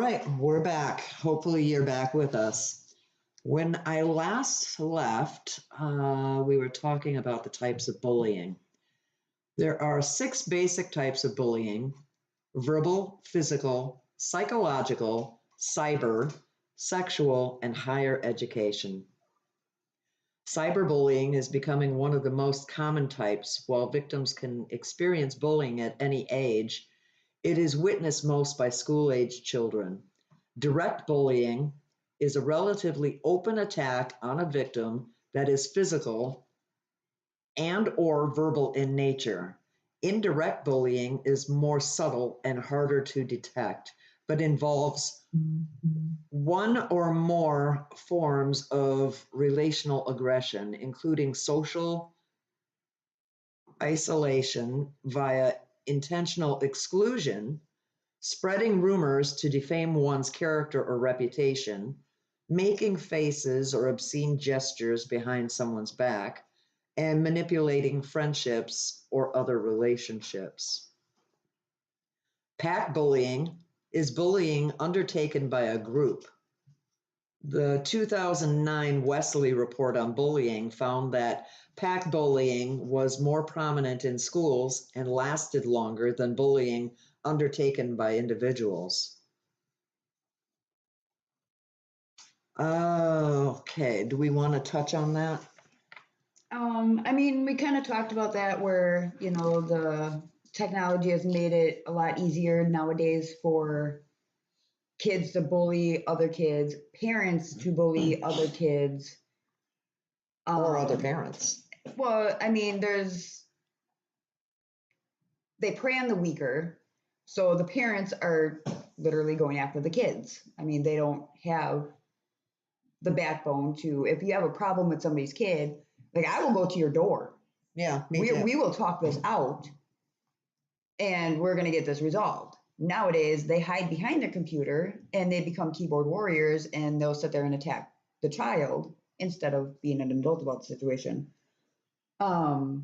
right, we're back. Hopefully, you're back with us. When I last left, we were talking about the types of bullying. There are six basic types of bullying: verbal, physical, psychological, cyber, sexual, and higher education. Cyberbullying is becoming one of the most common types. While victims can experience bullying at any age, it is witnessed most by school-age children. Direct bullying is a relatively open attack on a victim that is physical and or verbal in nature. Indirect bullying is more subtle and harder to detect, but involves one or more forms of relational aggression, including social isolation via intentional exclusion, spreading rumors to defame one's character or reputation, making faces or obscene gestures behind someone's back, and manipulating friendships or other relationships. Pack bullying is bullying undertaken by a group. The 2009 Wesley Report on Bullying found that pack bullying was more prominent in schools and lasted longer than bullying undertaken by individuals. Okay, do we want to touch on that? I mean, we kind of talked about that where, the technology has made it a lot easier nowadays for kids to bully other kids, parents to bully other kids. Or other parents. Well, I mean, they prey on the weaker. So the parents are literally going after the kids. I mean, they don't have the backbone to, if you have a problem with somebody's kid, like I will go to your door. Yeah, me too. We will talk this out and we're going to get this resolved. Nowadays, they hide behind their computer and they become keyboard warriors and they'll sit there and attack the child instead of being an adult about the situation. I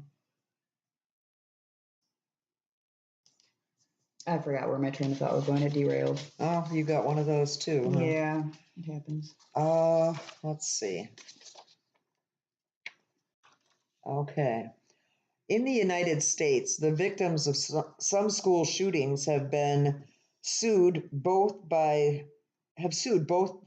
forgot where my train of thought was going. It derailed. Oh, you got one of those too, huh? Yeah, it happens. Let's see. Okay. In the United States, the victims of some school shootings have sued both the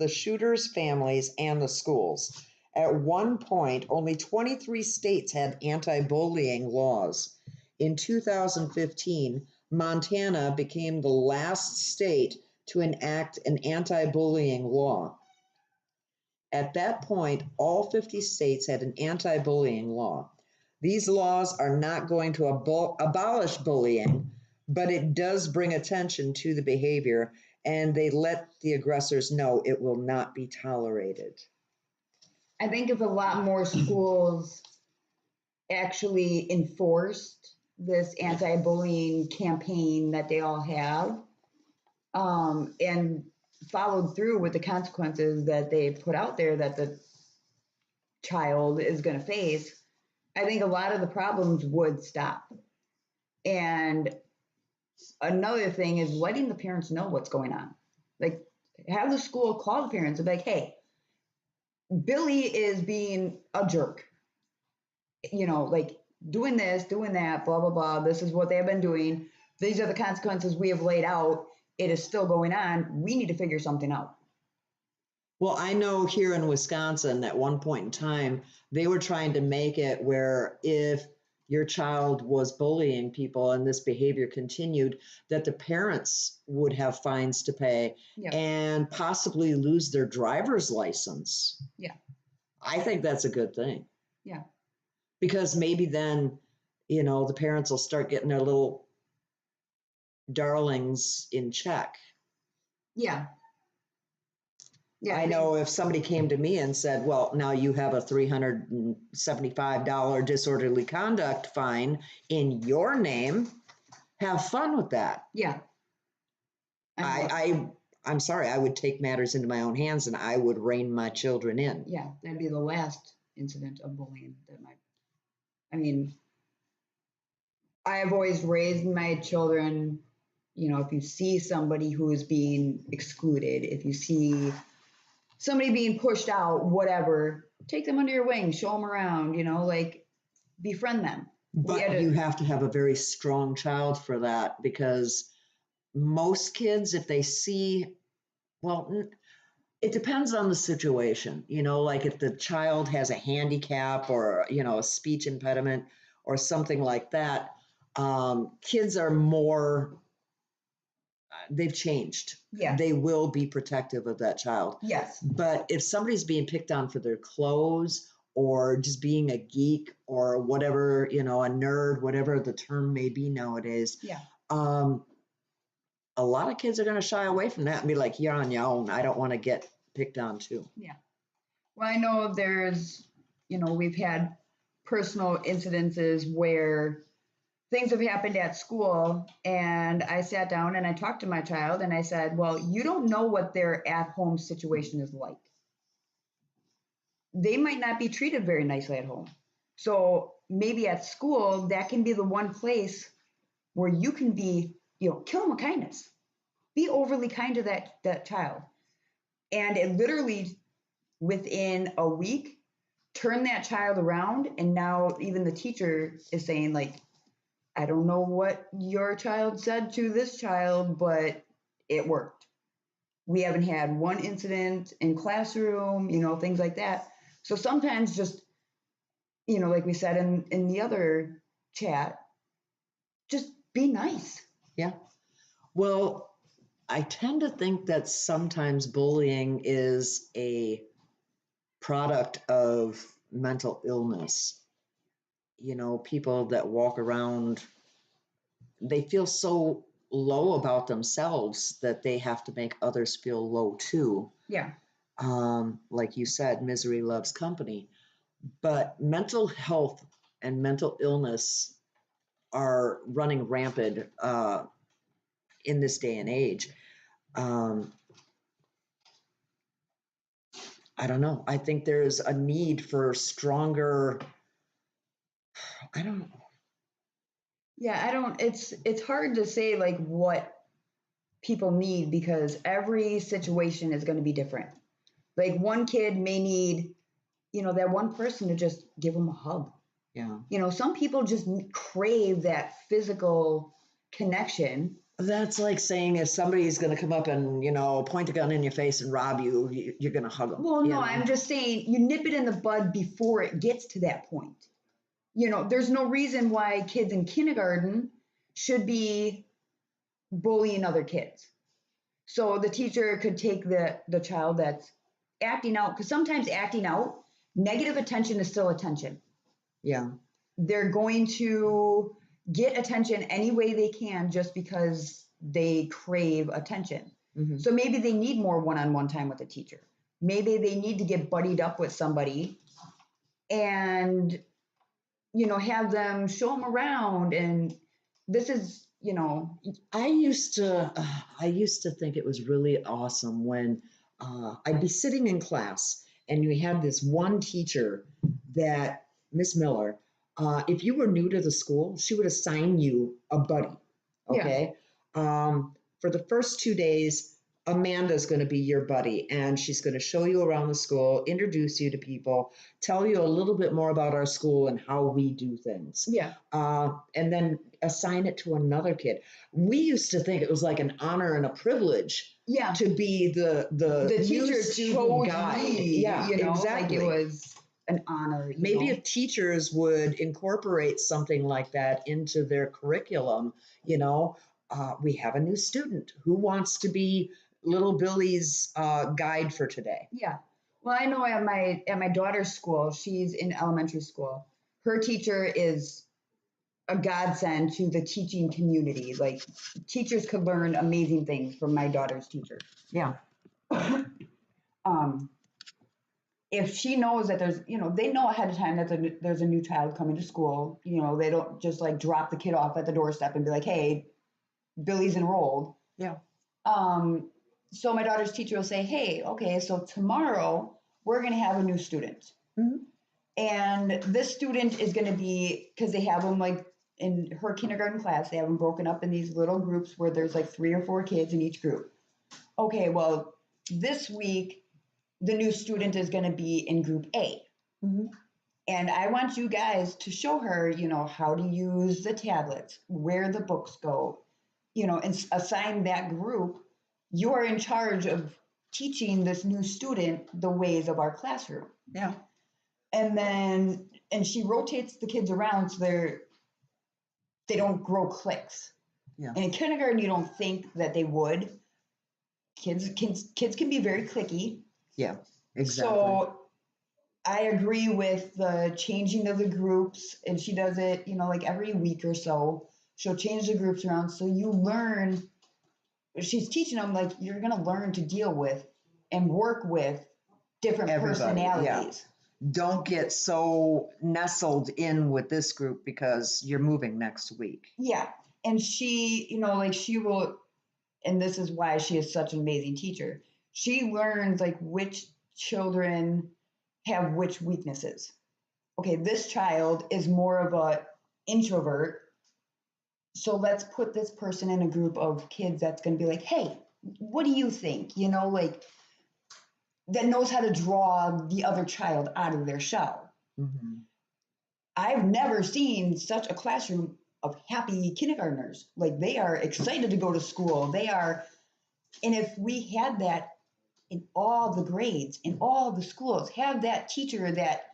shooters' families and the schools. At one point, only 23 states had anti-bullying laws. In 2015, Montana became the last state to enact an anti-bullying law. At that point, all 50 states had an anti-bullying law. These laws are not going to abolish bullying, but it does bring attention to the behavior, and they let the aggressors know it will not be tolerated. I think if a lot more schools actually enforced this anti-bullying campaign that they all have, and followed through with the consequences that they put out there that the child is going to face, I think a lot of the problems would stop. And another thing is letting the parents know what's going on. Like, have the school call the parents and be like, hey, Billy is being a jerk. Like doing this, doing that, blah, blah, blah. This is what they have been doing. These are the consequences we have laid out. It is still going on. We need to figure something out. Well, I know here in Wisconsin, at one point in time, they were trying to make it where if your child was bullying people and this behavior continued, that the parents would have fines to pay and possibly lose their driver's license. Yeah. I think that's a good thing. Yeah. Because maybe then, the parents will start getting their little darlings in check. Yeah. Yeah, I know if somebody came to me and said, well, now you have a $375 disorderly conduct fine in your name, have fun with that. Yeah. I'm sorry, I would take matters into my own hands and I would rein my children in. Yeah, that'd be the last incident of bullying that I have always raised my children if you see somebody who is being excluded, if you see somebody being pushed out, whatever, take them under your wing, show them around, like befriend them. But you have to have a very strong child for that, because most kids, if they see, well, it depends on the situation, like if the child has a handicap or, a speech impediment or something like that, kids are more, they've changed. Yeah. They will be protective of that child. Yes. But if somebody's being picked on for their clothes or just being a geek or whatever, a nerd, whatever the term may be nowadays, yeah. A lot of kids are going to shy away from that and be like, you're on your own. I don't want to get picked on too. Yeah. Well, I know there's, we've had personal incidences where things have happened at school, and I sat down and I talked to my child and I said, well, you don't know what their at-home situation is like. They might not be treated very nicely at home. So maybe at school, that can be the one place where you can be, kill them with kindness. Be overly kind to that child. And it literally, within a week, turned that child around. And now even the teacher is saying, like, I don't know what your child said to this child, but it worked. We haven't had one incident in classroom, things like that. So sometimes just, like we said in the other chat, just be nice. Yeah. Well, I tend to think that sometimes bullying is a product of mental illness. People that walk around, they feel so low about themselves that they have to make others feel low too. Yeah. Like you said, misery loves company. But mental health and mental illness are running rampant in this day and age. I don't know. I think there's a need for stronger. I don't know. Yeah, it's hard to say like what people need because every situation is going to be different. Like one kid may need, that one person to just give them a hug. Yeah. Some people just crave that physical connection. That's like saying if somebody's going to come up and, point a gun in your face and rob you, you're going to hug them. Well, no, I'm just saying you nip it in the bud before it gets to that point. There's no reason why kids in kindergarten should be bullying other kids. So the teacher could take the child that's acting out, because sometimes acting out, negative attention is still attention. Yeah. They're going to get attention any way they can just because they crave attention. Mm-hmm. So maybe they need more one-on-one time with a teacher. Maybe they need to get buddied up with somebody and, have them show them around. And this is, I used to think it was really awesome when I'd be sitting in class and we had this one teacher that, Miss Miller, if you were new to the school, she would assign you a buddy. Okay. Yeah. For the first 2 days, Amanda's going to be your buddy, and she's going to show you around the school, introduce you to people, tell you a little bit more about our school and how we do things. Yeah. And then assign it to another kid. We used to think it was like an honor and a privilege. Yeah. To be the teacher chose guide. Me, yeah, exactly. Like it was an honor. Maybe if teachers would incorporate something like that into their curriculum, we have a new student who wants to be little Billy's guide for today. Yeah. Well, I know at my daughter's school, she's in elementary school. Her teacher is a godsend to the teaching community. Like teachers could learn amazing things from my daughter's teacher. Yeah. If she knows that there's, they know ahead of time that there's a new child coming to school, they don't just like drop the kid off at the doorstep and be like, hey, Billy's enrolled. Yeah. So my daughter's teacher will say, hey, okay, so tomorrow we're going to have a new student. Mm-hmm. And this student is going to be, because they have them like in her kindergarten class, they have them broken up in these little groups where there's like 3 or 4 kids in each group. Okay, well, this week, the new student is going to be in group A. Mm-hmm. And I want you guys to show her, how to use the tablets, where the books go, and assign that group. You are in charge of teaching this new student the ways of our classroom. Yeah. And she rotates the kids around so they don't grow cliques. Yeah. And in kindergarten, you don't think that they would. Kids can be very cliquey. Yeah, exactly. So I agree with the changing of the groups, and she does it, like every week or so. She'll change the groups around so you learn. She's teaching them like you're going to learn to deal with and work with different personalities. Yeah. Don't get so nestled in with this group because you're moving next week. Yeah. And she, she will, and this is why she is such an amazing teacher. She learns like which children have which weaknesses. Okay, this child is more of a introvert. So let's put this person in a group of kids that's going to be like, hey, what do you think? That knows how to draw the other child out of their shell. Mm-hmm. I've never seen such a classroom of happy kindergartners. Like they are excited to go to school. And if we had that in all the grades, in all the schools, have that teacher that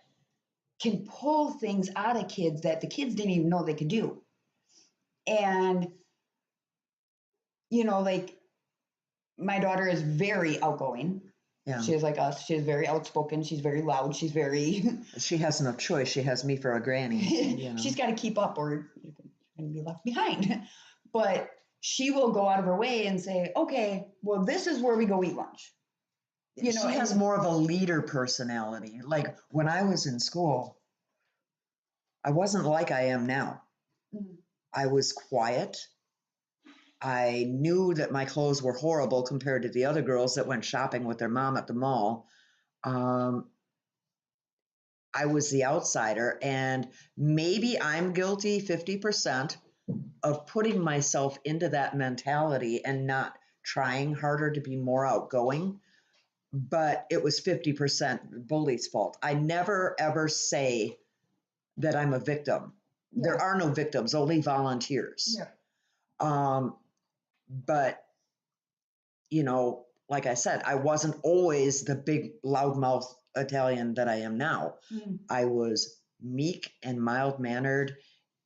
can pull things out of kids that the kids didn't even know they could do. And, like my daughter is very outgoing. Yeah. She is like us. She's very outspoken. She's very loud. She's very. She has no choice. She has me for a granny. She's got to keep up or you're going to be left behind. But she will go out of her way and say, okay, well, this is where we go eat lunch. She has more of a leader personality. Like when I was in school, I wasn't like I am now. Mm-hmm. I was quiet. I knew that my clothes were horrible compared to the other girls that went shopping with their mom at the mall. I was the outsider, and maybe I'm guilty 50% of putting myself into that mentality and not trying harder to be more outgoing. But it was 50% bully's fault. I never, ever say that I'm a victim. Yeah. There are no victims, only volunteers. Yeah. But, like I said, I wasn't always the big loudmouth Italian that I am now. Mm. I was meek and mild-mannered,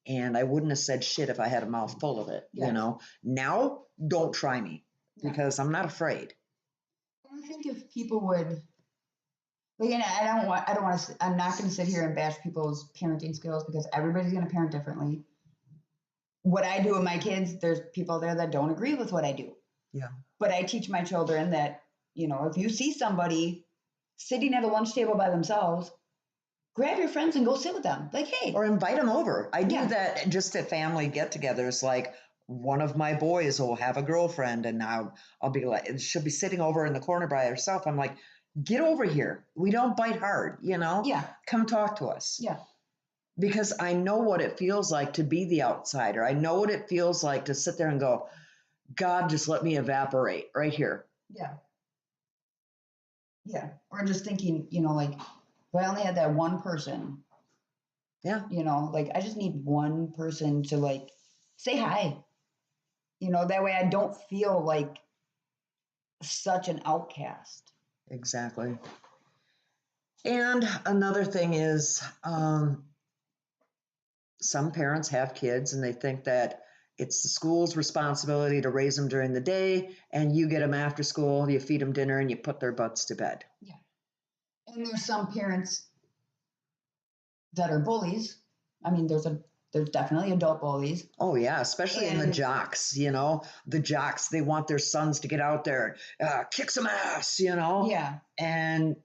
and I wouldn't have said shit if I had a mouth full of it. Yes. Now, don't try me because I'm not afraid. I think if people would, I'm not going to sit here and bash people's parenting skills because everybody's going to parent differently. What I do with my kids, there's people there that don't agree with what I do. Yeah. But I teach my children that, if you see somebody sitting at a lunch table by themselves, grab your friends and go sit with them. Like, hey. Or invite them over. I do that just at family get-togethers. Like one of my boys will have a girlfriend and I'll be like, she'll be sitting over in the corner by herself. I'm like, get over here. We don't bite hard, Yeah. Come talk to us. Yeah. Because I know what it feels like to be the outsider. I know what it feels like to sit there and go, God, just let me evaporate right here. Yeah. Yeah. Or just thinking, like, if I only had that one person. Yeah. I just need one person to like say hi. That way I don't feel like such an outcast. Exactly. And another thing is, some parents have kids and they think that it's the school's responsibility to raise them during the day and you get them after school, you feed them dinner and you put their butts to bed. Yeah. And there's some parents that are bullies. I mean, there's definitely adult bullies. Oh yeah, especially in the jocks, the jocks, they want their sons to get out there and kick some ass, Yeah. And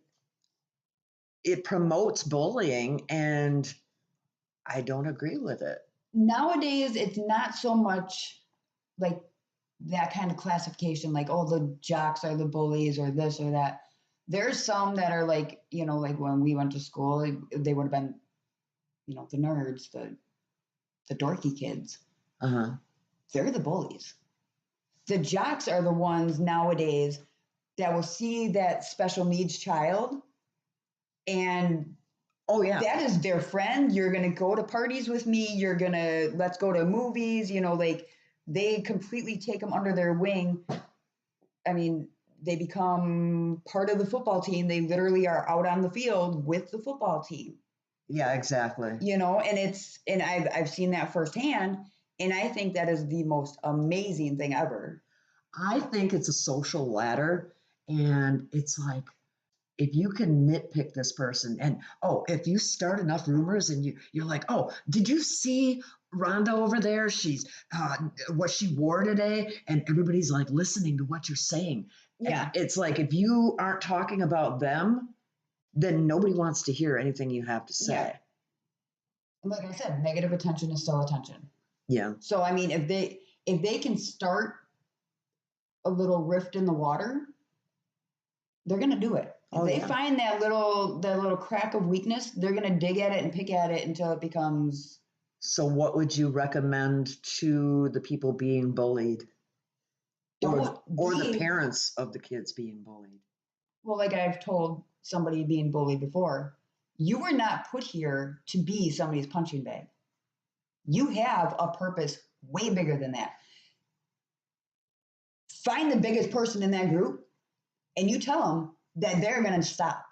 it promotes bullying and I don't agree with it. Nowadays, it's not so much like that kind of classification, like, oh, the jocks are the bullies or this or that. There's some that are like, like when we went to school, they would have been, the nerds, the the dorky kids. Uh-huh. They're the bullies. The jocks are the ones nowadays that will see that special needs child and Oh, yeah. that is their friend. You're going to go to parties with me. Let's go to movies. Like they completely take them under their wing. I mean, they become part of the football team. They literally are out on the field with the football team. Yeah, exactly. And I've seen that firsthand. And I think that is the most amazing thing ever. I think it's a social ladder, and it's like, if you can nitpick this person, and if you start enough rumors and you're like, oh, did you see Rhonda over there? She's what she wore today, and everybody's like listening to what you're saying. Yeah. And it's like, if you aren't talking about them, then nobody wants to hear anything you have to say. Yeah. Like I said, negative attention is still attention. Yeah. So I mean, if they can start a little rift in the water, they're going to do it. If they find that little crack of weakness, they're going to dig at it and pick at it until it becomes. So what would you recommend to the people being bullied? Or the parents of the kids being bullied? Well, like I've told somebody being bullied before, you were not put here to be somebody's punching bag. You have a purpose way bigger than that. Find the biggest person in that group and you tell them that they're going to stop.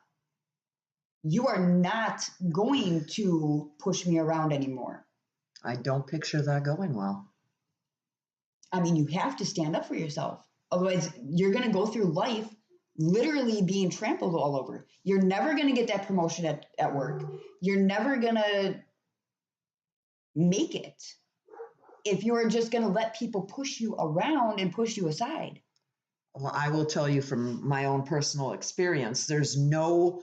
You are not going to push me around anymore. I don't picture that going well. I mean, you have to stand up for yourself. Otherwise, you're going to go through life literally being trampled all over. You're never going to get that promotion at work. You're never going to make it if you are just going to let people push you around and push you aside. Well, I will tell you from my own personal experience, there's no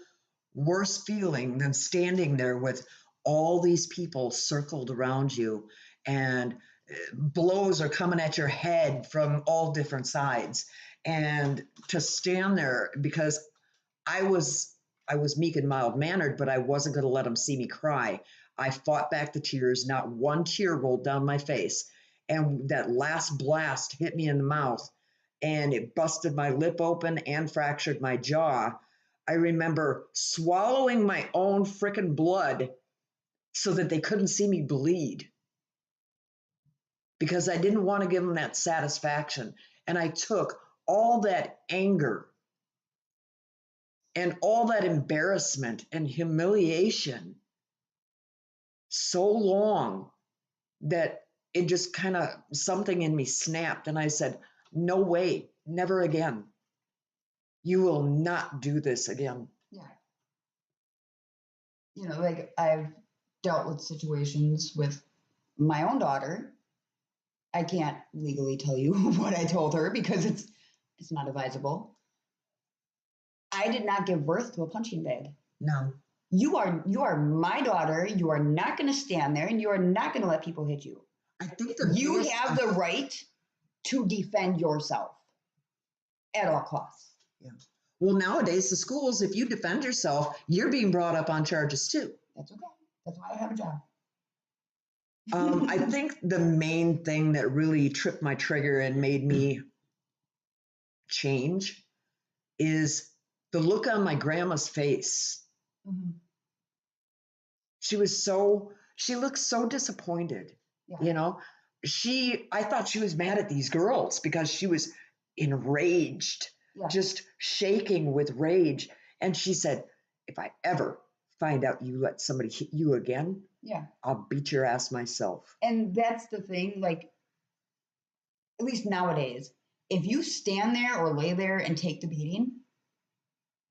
worse feeling than standing there with all these people circled around you and blows are coming at your head from all different sides. And to stand there, because I was meek and mild mannered, but I wasn't going to let them see me cry. I fought back the tears. Not one tear rolled down my face. And that last blast hit me in the mouth and it busted my lip open and fractured my jaw. I remember swallowing my own frickin' blood so that they couldn't see me bleed because I didn't want to give them that satisfaction. And I took all that anger and all that embarrassment and humiliation so long that it just kind of something in me snapped. And I said, no way, never again. You will not do this again. Yeah. Like I've dealt with situations with my own daughter. I can't legally tell you what I told her because it's not advisable. I did not give birth to a punching bag. No. You are my daughter. You are not going to stand there and you are not going to let people hit you. I think you have the right to defend yourself at all costs. Yeah. Well, nowadays, the schools, if you defend yourself, you're being brought up on charges too. That's okay. That's why I have a job. I think the main thing that really tripped my trigger and made me change is the look on my grandma's face. Mm-hmm. She looked so disappointed. Yeah. I thought she was mad at these girls because she was enraged, just shaking with rage. And she said, if I ever find out you let somebody hit you again, I'll beat your ass myself. And that's the thing, like, at least nowadays, if you stand there or lay there and take the beating,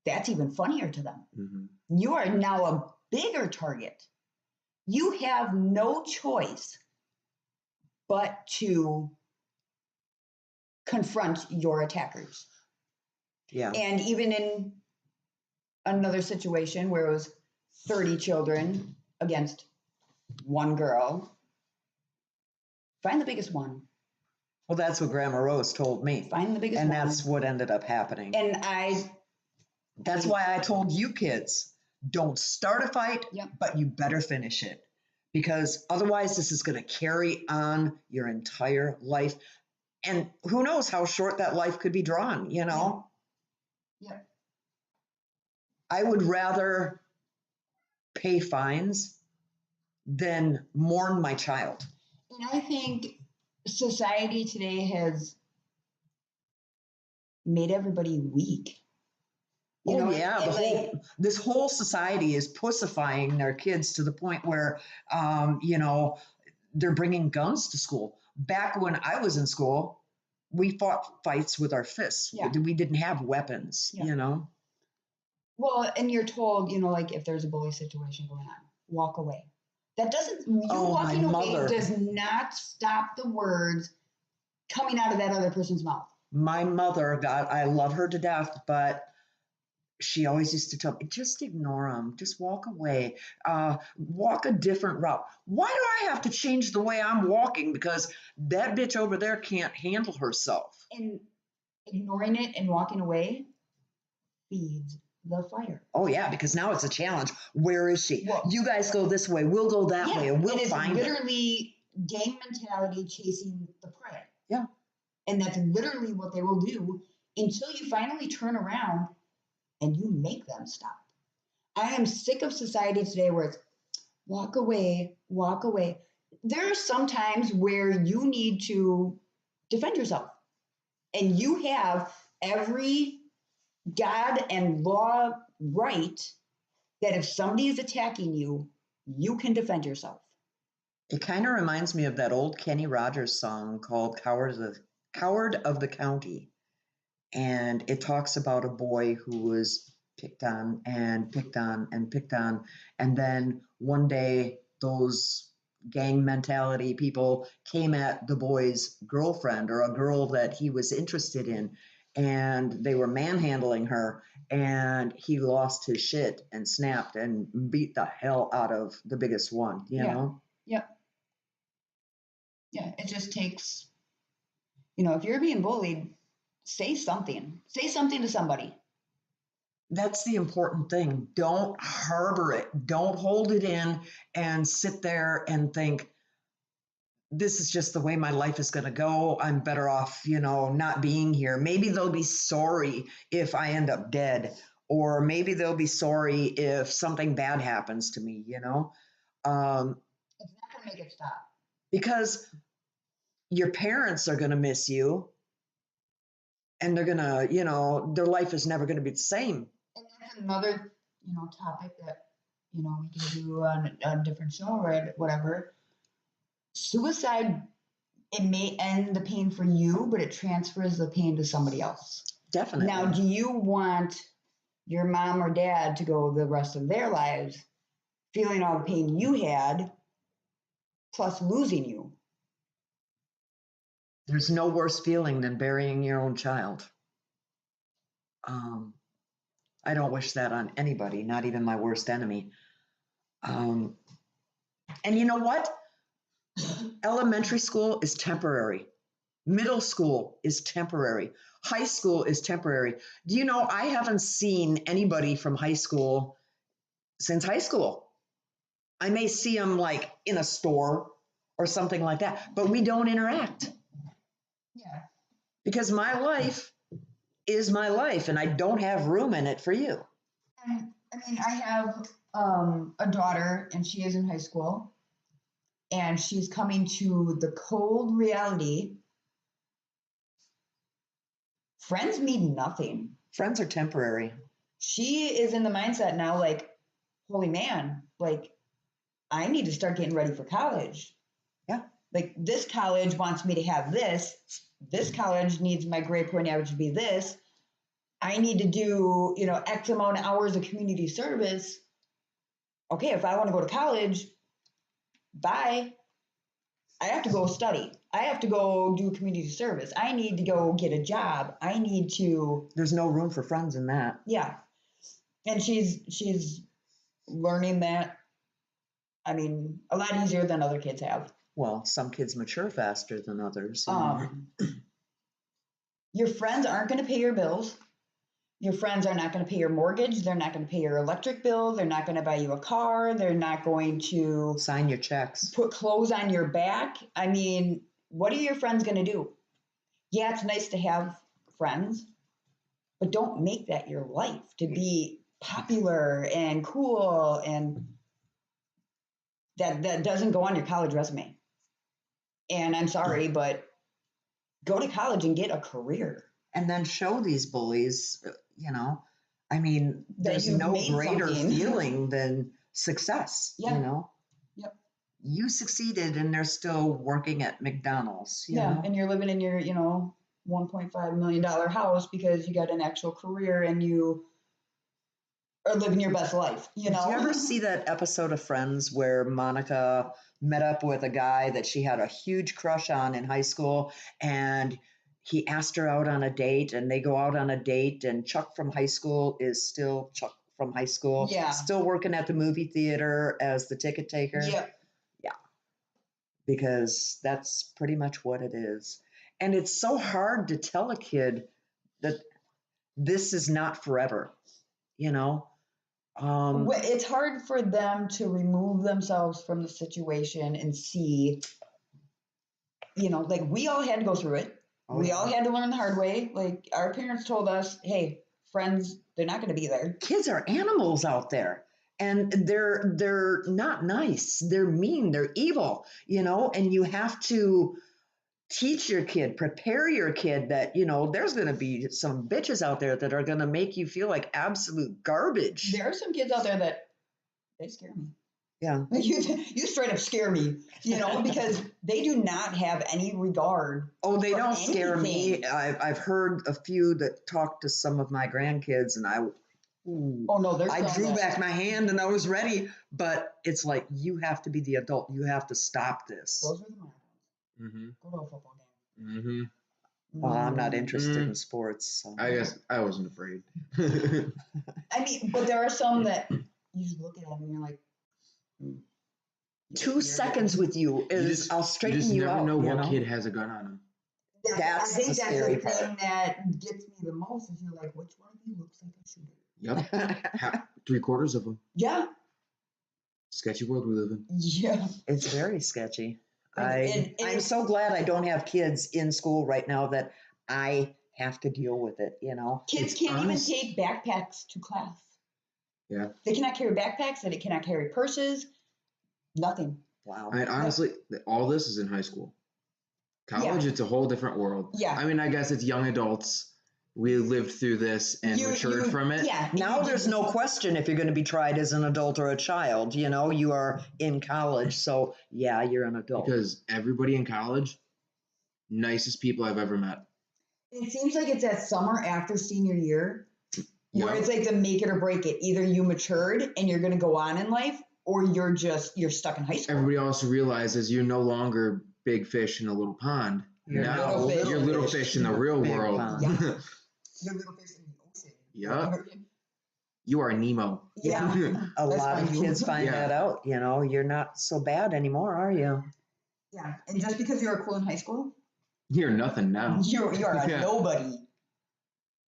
that's even funnier to them. Mm-hmm. You are now a bigger target. You have no choice but to confront your attackers. Yeah. And even in another situation where it was 30 children against one girl, find the biggest one. Well, that's what Grandma Rose told me. Find the biggest one. And that's what ended up happening. And that's why I told you kids, don't start a fight, but you better finish it. because otherwise this is going to carry on your entire life. And who knows how short that life could be drawn, you know? Yeah. I would rather pay fines than mourn my child. And I think society today has made everybody weak. You know, Yeah, this whole society is pussifying their kids to the point where, you know, they're bringing guns to school. Back when I was in school, we fought fights with our fists. Yeah. We didn't have weapons, Yeah. you know. Well, and you're told, you know, like if there's a bully situation going on, walk away. That doesn't, you walking away does not stop the words coming out of that other person's mouth. My mother, God, I love her to death, but she always used to tell me, just ignore them, just walk away, walk a different route. Why do I have to change the way I'm walking because that bitch over there can't handle herself? And ignoring it and walking away feeds the fire. Oh yeah, because now it's a challenge. Where is she? Well, you guys go this way, we'll go that way, and we'll find her. It's literally gang mentality chasing the prey. Yeah. And that's literally what they will do until you finally turn around and you make them stop. I am sick of society today where it's walk away, walk away. There are some times where you need to defend yourself. And you have every God and law right that if somebody is attacking you, you can defend yourself. It kind of reminds me of that old Kenny Rogers song called Coward of the County. And it talks about a boy who was picked on and picked on and picked on. And then one day, those gang mentality people came at the boy's girlfriend or a girl that he was interested in. And they were manhandling her. And he lost his shit and snapped and beat the hell out of the biggest one, you know? Yep. Yeah, it just takes, you know, if you're being bullied, say something. Say something to somebody. That's the important thing. Don't harbor it. Don't hold it in and sit there and think, this is just the way my life is going to go. I'm better off, you know, not being here. Maybe they'll be sorry if I end up dead, or maybe they'll be sorry if something bad happens to me, you know? It's not going to make it stop. Because your parents are going to miss you and they're going to, you know, their life is never going to be the same. And that's another, you know, topic that, you know, we can do on a different show or whatever. Suicide, it may end the pain for you, but it transfers the pain to somebody else. Definitely. Now, do you want your mom or dad to go the rest of their lives feeling all the pain you had, plus losing you? There's no worse feeling than burying your own child. I don't wish that on anybody, not even my worst enemy. And you know what? Elementary school is temporary. Middle school is temporary. High school is temporary. Do you know I haven't seen anybody from high school since high school? I may see them like in a store or something like that, but we don't interact. Yeah. Because my life is my life and I don't have room in it for you. I mean, I have a daughter and she is in high school and she's coming to the cold reality. Friends mean nothing. Friends are temporary. She is in the mindset now, like, holy man, like, I need to start getting ready for college. Yeah. Like, this college wants me to have this. This college needs my grade point average to be this. I need to do, you know, X amount of hours of community service. Okay, if I want to go to college, bye. I have to go study. I have to go do community service. I need to go get a job. I need to. There's no room for friends in that. Yeah. And she's learning that, I mean, a lot easier than other kids have. Well, some kids mature faster than others. Your friends aren't going to pay your bills. Your friends are not going to pay your mortgage. They're not going to pay your electric bill. They're not going to buy you a car. They're not going to Sign your checks. put clothes on your back. I mean, what are your friends going to do? Yeah, it's nice to have friends, but don't make that your life to be popular and cool, and that doesn't go on your college resume. And I'm sorry, but go to college and get a career. And then show these bullies, I mean, That there's you've no made greater something. feeling than success, Yeah. Yep. You succeeded and they're still working at McDonald's, you Yeah, know? and you're living in your, $1.5 million house because you got an actual career and you are living your best life, Did you ever see that episode of Friends where Monica met up with a guy that she had a huge crush on in high school, and he asked her out on a date, and they go out on a date, and Chuck from high school is still Chuck from high school, Yeah. still working at the movie theater as the ticket taker? Yep. Yeah, because that's pretty much what it is. And it's so hard to tell a kid that this is not forever, you know? It's hard for them to remove themselves from the situation and see, like we all had to go through it. Oh, We yeah. all had to learn the hard way. Like our parents told us, hey, friends, they're not going to be there. Kids are animals out there, and they're not nice. They're mean, they're evil, and you have to teach your kid, prepare your kid that, there's going to be some bitches out there that are going to make you feel like absolute garbage. There are some kids out there that they scare me. Yeah. You straight up scare me, because they do not have any regard. Oh, they for don't scare me. anything. I've heard a few that talk to some of my grandkids, and Oh no, there's I some drew that- back my hand and I was ready, but it's like, you have to be the adult. You have to stop this. Those are the marathons. Mm-hmm. Go to a football game. Mm-hmm. Well, I'm not interested Mm. in sports. So. I guess I wasn't afraid. I mean, but there are some that you just look at them and you're like, hmm. 2 seconds with you is I'll straighten you never out. know you what know? kid has a gun on him. That's I think the that's scary the part. thing that gets me the most is you're like, which one of you looks like a shooter? Yep. 3/4 of them. Yeah. Sketchy world we live in. Yeah. It's very sketchy. And I'm so glad I don't have kids in school right now that I have to deal with it, Kids It's can't honest. even take backpacks to class. Yeah. They cannot carry backpacks, they cannot carry purses, nothing. Wow. I mean, honestly, all this is in high school. College, it's a whole different world. Yeah. I mean, I guess it's young adults. We lived through this and matured from it. Yeah. Now there's no question if you're going to be tried as an adult or a child. You are in college, so yeah, you're an adult. Because everybody in college, nicest people I've ever met. It seems like it's that summer after senior year where Yeah. it's like the make it or break it. Either you matured and you're going to go on in life, or you're stuck in high school. Everybody also realizes you're no longer big fish in a little pond. You're Now little fish. you're little fish in the real Big world. pond. Yeah. You're little fish in the ocean. Yeah. You are Nemo. Yeah. A That's lot of fine. kids find Yeah. that out. You're not so bad anymore, are you? Yeah. And just because you were cool in high school, You're nothing now. you are a Yeah. nobody.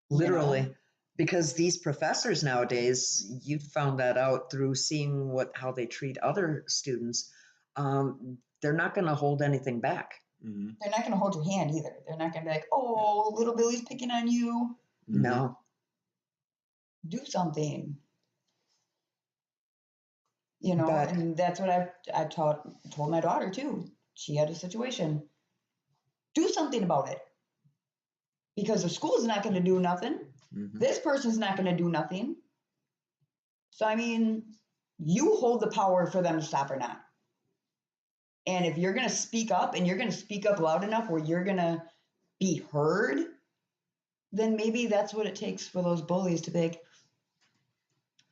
Literally. Because these professors nowadays, you found that out through seeing how they treat other students. They're not going to hold anything back. Mm-hmm. They're not going to hold your hand either. They're not going to be like, oh, little Billy's picking on you. Mm-hmm. No. Do something. But- And that's what I told my daughter too. She had a situation. Do something about it. Because the school's not going to do nothing. Mm-hmm. This person's not going to do nothing. So, I mean, you hold the power for them to stop or not. And if you're going to speak up and you're going to speak up loud enough where you're going to be heard, then maybe that's what it takes for those bullies to be like,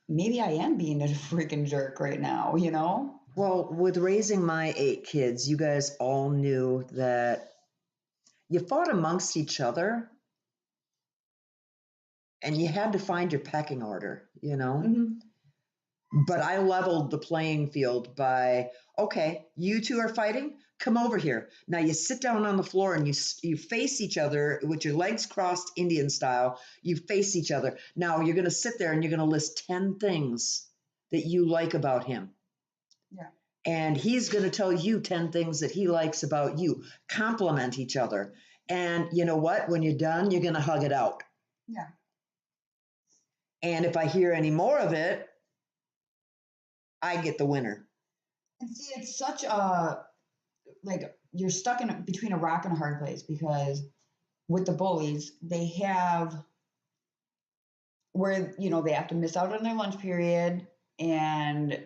maybe I am being a freaking jerk right now, Well, with raising my 8 kids, you guys all knew that you fought amongst each other and you had to find your pecking order, Mhm. But I leveled the playing field by, okay, you two are fighting, come over here. Now you sit down on the floor and you face each other with your legs crossed Indian style. You face each other. Now you're going to sit there and you're going to list 10 things that you like about him. Yeah. And he's going to tell you 10 things that he likes about you. Compliment each other. And you know what? When you're done, you're going to hug it out. Yeah. And if I hear any more of it, I get the winner. And see, it's such a, like, you're stuck in between a rock and a hard place, because with the bullies, they have where, they have to miss out on their lunch period and,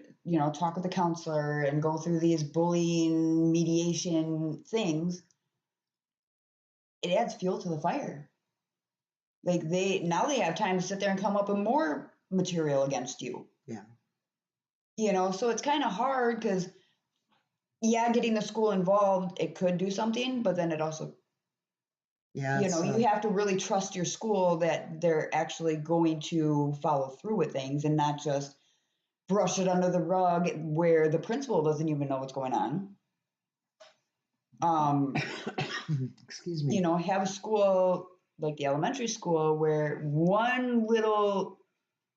talk with the counselor and go through these bullying mediation things. It adds fuel to the fire. Like now they have time to sit there and come up with more material against you. Yeah. So it's kind of hard because, getting the school involved, it could do something, but then it also, Yeah. you have to really trust your school that they're actually going to follow through with things and not just brush it under the rug where the principal doesn't even know what's going on. Excuse me. Have a school like the elementary school where one little,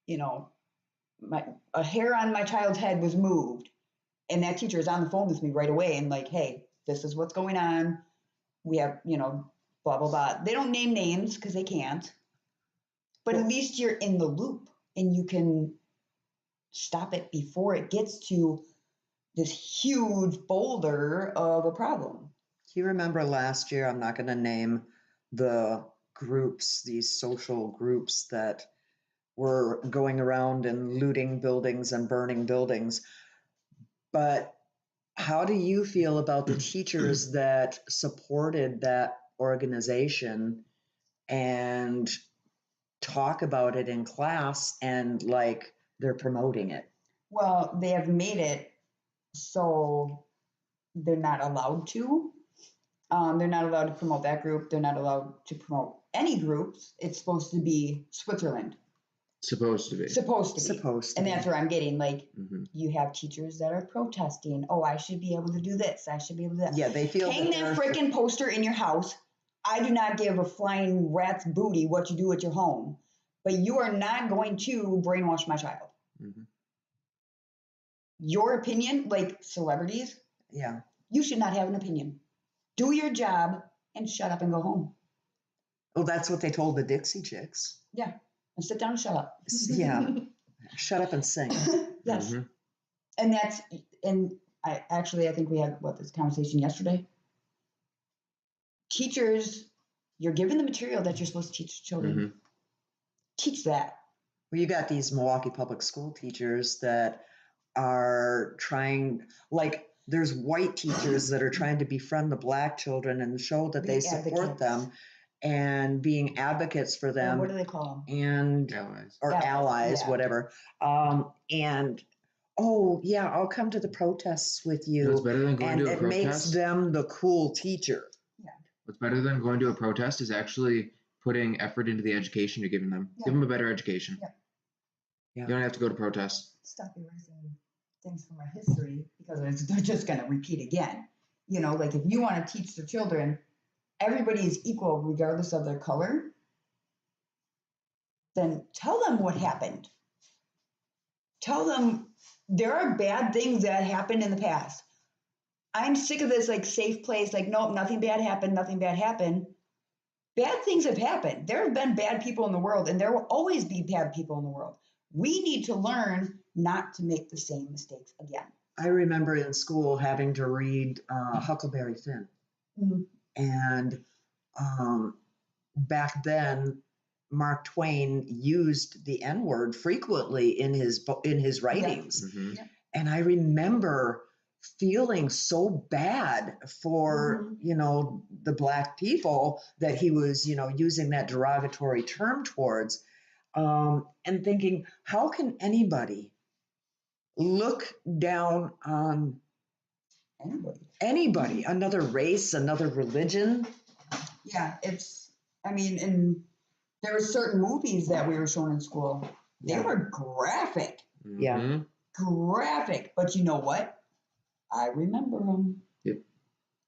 a hair on my child's head was moved, and that teacher is on the phone with me right away and like, hey, this is what's going on. We have, blah, blah, blah. They don't name names because they can't, but at least you're in the loop and you can stop it before it gets to this huge boulder of a problem. Do you remember last year? I'm not going to name the groups, these social groups that were going around and looting buildings and burning buildings. But how do you feel about the teachers that supported that organization and talk about it in class and like they're promoting it? Well, they have made it so they're not allowed to. They're not allowed to promote that group. They're not allowed to promote any groups. It's supposed to be Switzerland. Supposed to be. And that's where I'm getting, like, you have teachers that are protesting. Oh, I should be able to do this. I should be able to do that. Yeah, they feel hang that freaking poster in your house. I do not give a flying rat's booty what you do at your home, but you are not going to brainwash my child. Your opinion, like celebrities, you should not have an opinion. Do your job and shut up and go home. Well, that's what they told the Dixie Chicks. Yeah. And sit down and shut up. Yeah. Shut up and sing. Yes. And I think we had this conversation yesterday. Teachers, you're given the material that you're supposed to teach children. Teach that. Well, you got these Milwaukee public school teachers that are trying, like, there's white teachers that are trying to befriend the black children and show that they support them and being advocates for them. What do they call them? And allies, whatever. And I'll come to the protests with you. What's better than going to a protest? And it makes them the cool teacher. Yeah. What's better than going to a protest is actually putting effort into the education you're giving them. Give them a better education. Yeah. You don't have to go to protests. Stop erasing things from our history because they're just going to repeat again. Like if you want to teach the children everybody is equal regardless of their color, then tell them what happened. Tell them there are bad things that happened in the past. I'm sick of this like safe place, like, nope, nothing bad happened, nothing bad happened. Bad things have happened. There have been bad people in the world, and there will always be bad people in the world. We need to learn not to make the same mistakes again. I remember in school having to read Huckleberry Finn. And back then, Mark Twain used the N-word frequently in his writings. And I remember feeling so bad for, the black people that he was, using that derogatory term towards, and thinking, how can anybody look down on anybody, another race, another religion? Yeah, and there were certain movies that we were shown in school. They were graphic. Yeah. Graphic. But you know what? I remember them. Yep.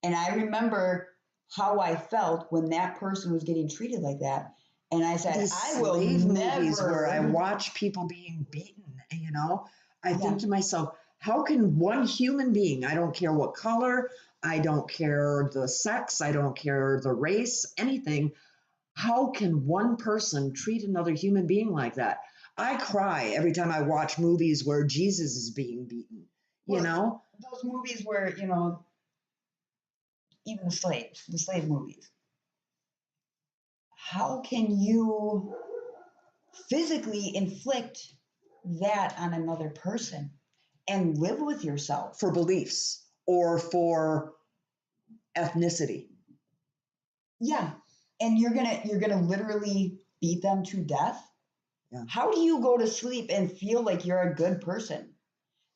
And I remember how I felt when that person was getting treated like that. And I said, These I will slave never. movies where I watch people being beaten, I Yeah. think to myself, how can one human being, I don't care what color, I don't care the sex, I don't care the race, anything, how can one person treat another human being like that? I cry every time I watch movies where Jesus is being beaten, Well, those movies where, even the slave movies. How can you physically inflict that on another person and live with yourself? for beliefs or for ethnicity. Yeah. And you're gonna literally beat them to death. Yeah. How do you go to sleep and feel like you're a good person?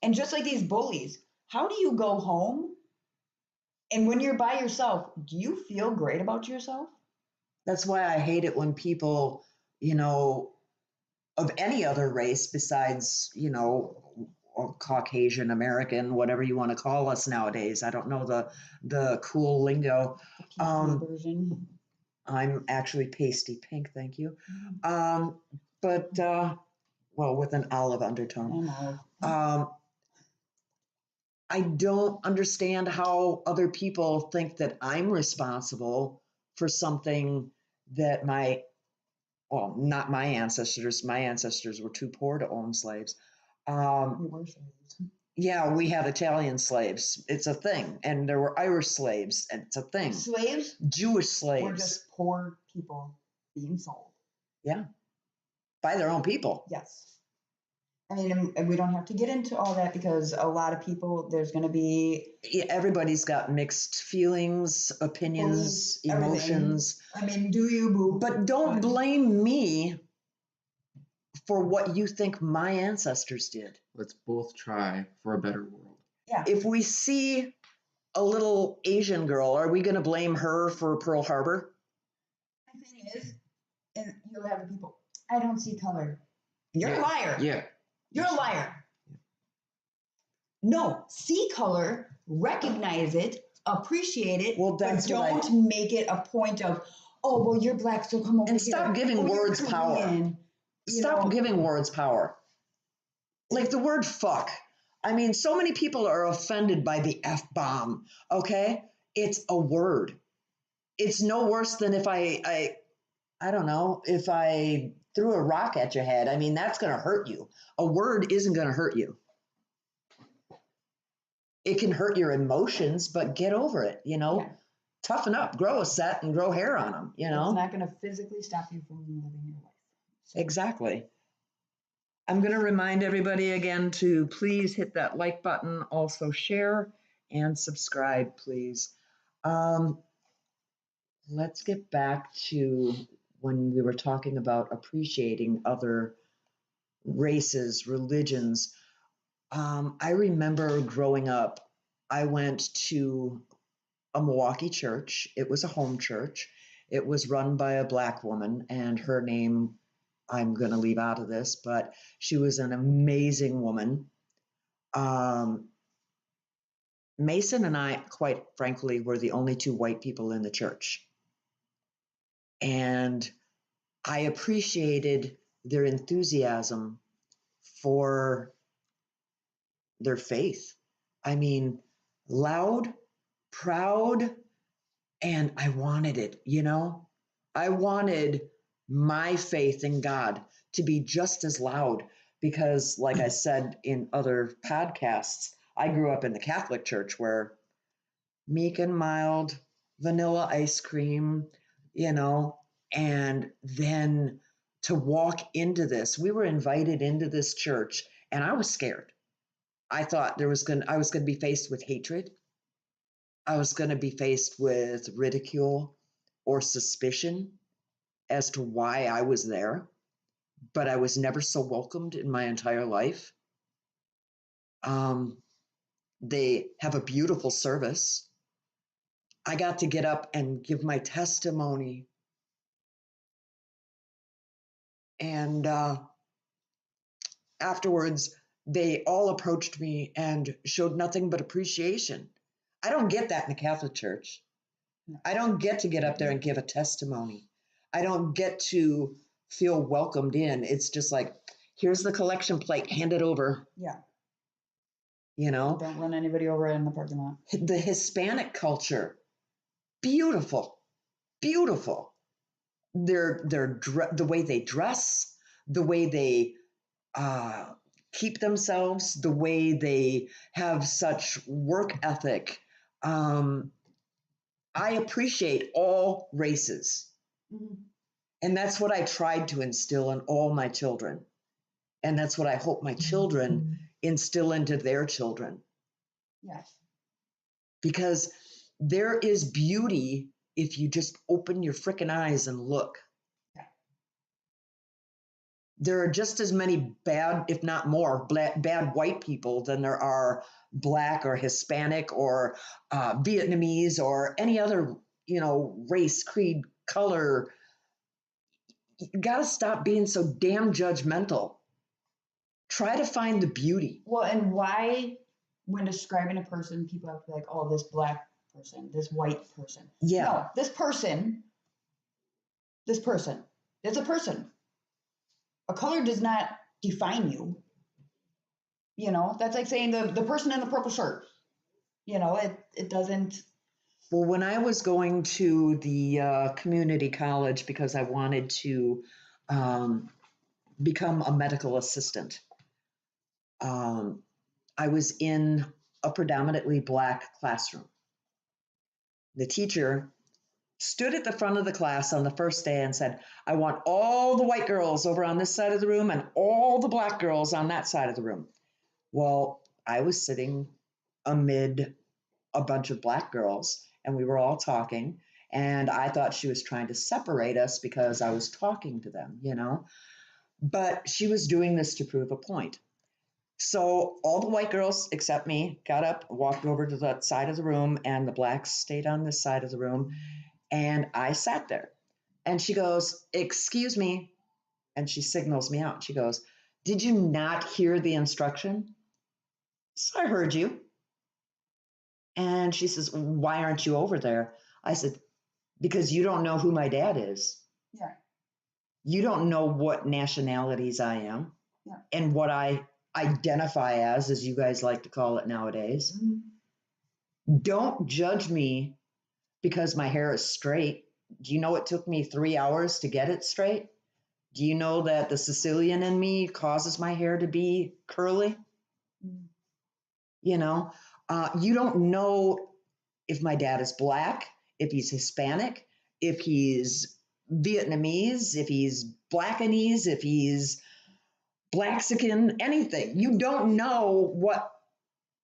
And just like these bullies, how do you go home? And when you're by yourself, do you feel great about yourself? That's why I hate it when people, of any other race besides, or Caucasian American, whatever you want to call us nowadays. I don't know the cool lingo. Version. I'm actually pasty pink, thank you. But with an olive undertone. I don't understand how other people think that I'm responsible for something that not my ancestors. My ancestors were too poor to own slaves. We were slaves. Yeah, we had Italian slaves. It's a thing. And there were Irish slaves. And it's a thing. Slaves Jewish slaves. were just poor people being sold. Yeah. By their own people. Yes. I mean, and we don't have to get into all that because a lot of people, there's going to be. Everybody's got mixed feelings, opinions, emotions. Everything. I mean, do you, boo? But don't blame me for what you think my ancestors did. Let's both try for a better world. Yeah. If we see a little Asian girl, are we going to blame her for Pearl Harbor? The thing is, and you'll have the people, I don't see color. You're a liar. Yeah. You're a liar. No, see color, recognize it, appreciate it, but don't make it a point of, oh, well, you're black, so come over and here. Stop giving words power. Stop giving words power. Like the word fuck. I mean, so many people are offended by the F-bomb, okay? It's a word. It's no worse than if I don't know, if I threw a rock at your head. I mean, that's going to hurt you. A word isn't going to hurt you. It can hurt your emotions, but get over it, Yeah. Toughen up, grow a set and grow hair on them, It's not going to physically stop you from living your life. So. Exactly. I'm going to remind everybody again to please hit that like button, also share and subscribe, please. Let's get back to when we were talking about appreciating other races, religions. I remember growing up, I went to a Milwaukee church. It was a home church. It was run by a Black woman, and her name, I'm going to leave out of this, but she was an amazing woman. Mason and I, quite frankly, were the only two white people in the church. And I appreciated their enthusiasm for their faith. I mean, loud, proud, and I wanted it, I wanted my faith in God to be just as loud because, like I said in other podcasts, I grew up in the Catholic Church where meek and mild, vanilla ice cream, and then to walk into this, we were invited into this church and I was scared. I thought I was going to be faced with hatred. I was going to be faced with ridicule or suspicion as to why I was there, but I was never so welcomed in my entire life. They have a beautiful service. I got to get up and give my testimony. And afterwards, they all approached me and showed nothing but appreciation. I don't get that in the Catholic Church. I don't get to get up there and give a testimony. I don't get to feel welcomed in. It's just like, here's the collection plate, hand it over. Yeah. You know, Don't run anybody over in the parking lot. the Hispanic culture, beautiful, beautiful. The way they dress, the way they keep themselves, the way they have such work ethic. I appreciate all races. Mm-hmm. And that's what I tried to instill in all my children. And that's what I hope my children instill into their children. Yes. Because there is beauty if you just open your frickin' eyes and look. Yeah. There are just as many bad, if not more, bad white people than there are Black or Hispanic or Vietnamese or any other, race, creed, color. You got to stop being so damn judgmental. Try to find the beauty. Well, and why, when describing a person, people have to be like, oh, this Black person, this white person. Yeah. No, this person, it's a person. A color does not define you. That's like saying the person in the purple shirt. It doesn't. Well, when I was going to the community college because I wanted to become a medical assistant, I was in a predominantly Black classroom. The teacher stood at the front of the class on the first day and said, I want all the white girls over on this side of the room and all the Black girls on that side of the room. Well, I was sitting amid a bunch of Black girls and we were all talking, and I thought she was trying to separate us because I was talking to them, but she was doing this to prove a point. So all the white girls except me got up, walked over to that side of the room, and the Blacks stayed on this side of the room. And I sat there. And she goes, excuse me. And she signals me out. She goes, did you not hear the instruction? So I heard you. And she says, why aren't you over there? I said, because you don't know who my dad is. Yeah. You don't know what nationalities I am. Yeah. And what I identify as you guys like to call it nowadays. Mm-hmm. Don't judge me because my hair is straight. Do you know it took me 3 hours to get it straight? Do you know that the Sicilian in me causes my hair to be curly? Mm-hmm. You don't know if my dad is Black, if he's Hispanic, if he's Vietnamese, if he's Blackanese, if he's Blaxican, anything. You don't know what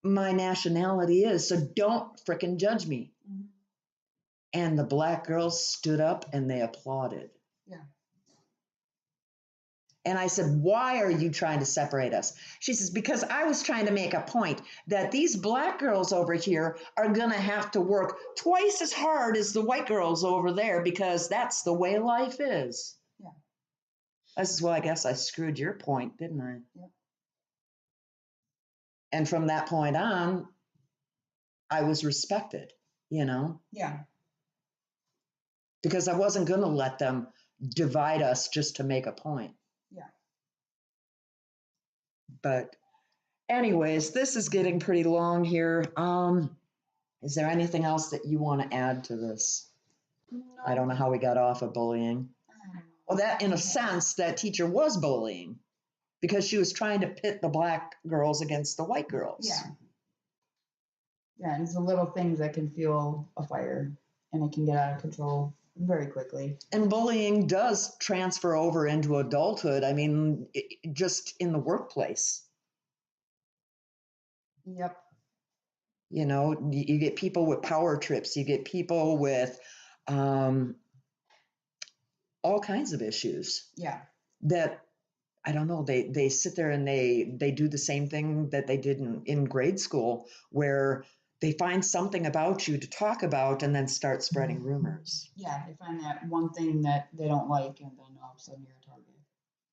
my nationality is, so don't frickin' judge me. Mm-hmm. And the Black girls stood up and they applauded. Yeah. And I said, why are you trying to separate us? She says, because I was trying to make a point that these Black girls over here are going to have to work twice as hard as the white girls over there because that's the way life is. Yeah. I says, well, I guess I screwed your point, didn't I? Yeah. And from that point on, I was respected, Yeah. Because I wasn't going to let them divide us just to make a point. Yeah. But anyways, this is getting pretty long here. Is there anything else that you want to add to this? No. I don't know how we got off of bullying. Well, that in a sense, that teacher was bullying because she was trying to pit the Black girls against the white girls. Yeah. Yeah, and it's the little things that can fuel a fire, and it can get out of control very quickly. And bullying does transfer over into adulthood. I mean, just in the workplace. Yep. You get people with power trips. You get people with all kinds of issues. Yeah. That, I don't know, they sit there and they do the same thing that they did in grade school, where they find something about you to talk about and then start spreading rumors. Yeah, they find that one thing that they don't like, and then all of a sudden you're a target.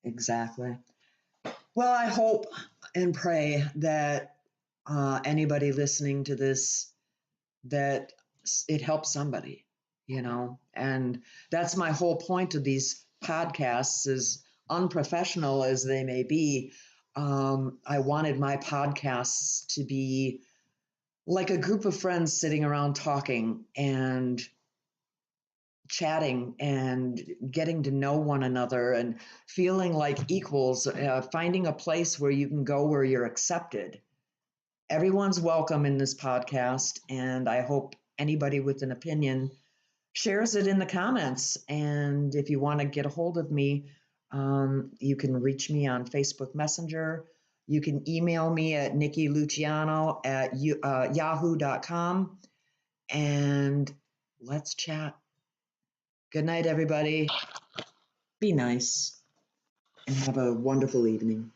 Exactly. Well, I hope and pray that anybody listening to this that it helps somebody, and that's my whole point of these podcasts, as unprofessional as they may be. I wanted my podcasts to be like a group of friends sitting around talking and chatting and getting to know one another and feeling like equals, finding a place where you can go where you're accepted. Everyone's welcome in this podcast, and I hope anybody with an opinion shares it in the comments. And if you want to get a hold of me, you can reach me on Facebook Messenger. You can email me at nikkiluciano@yahoo.com, and let's chat. Good night, everybody. Be nice and have a wonderful evening.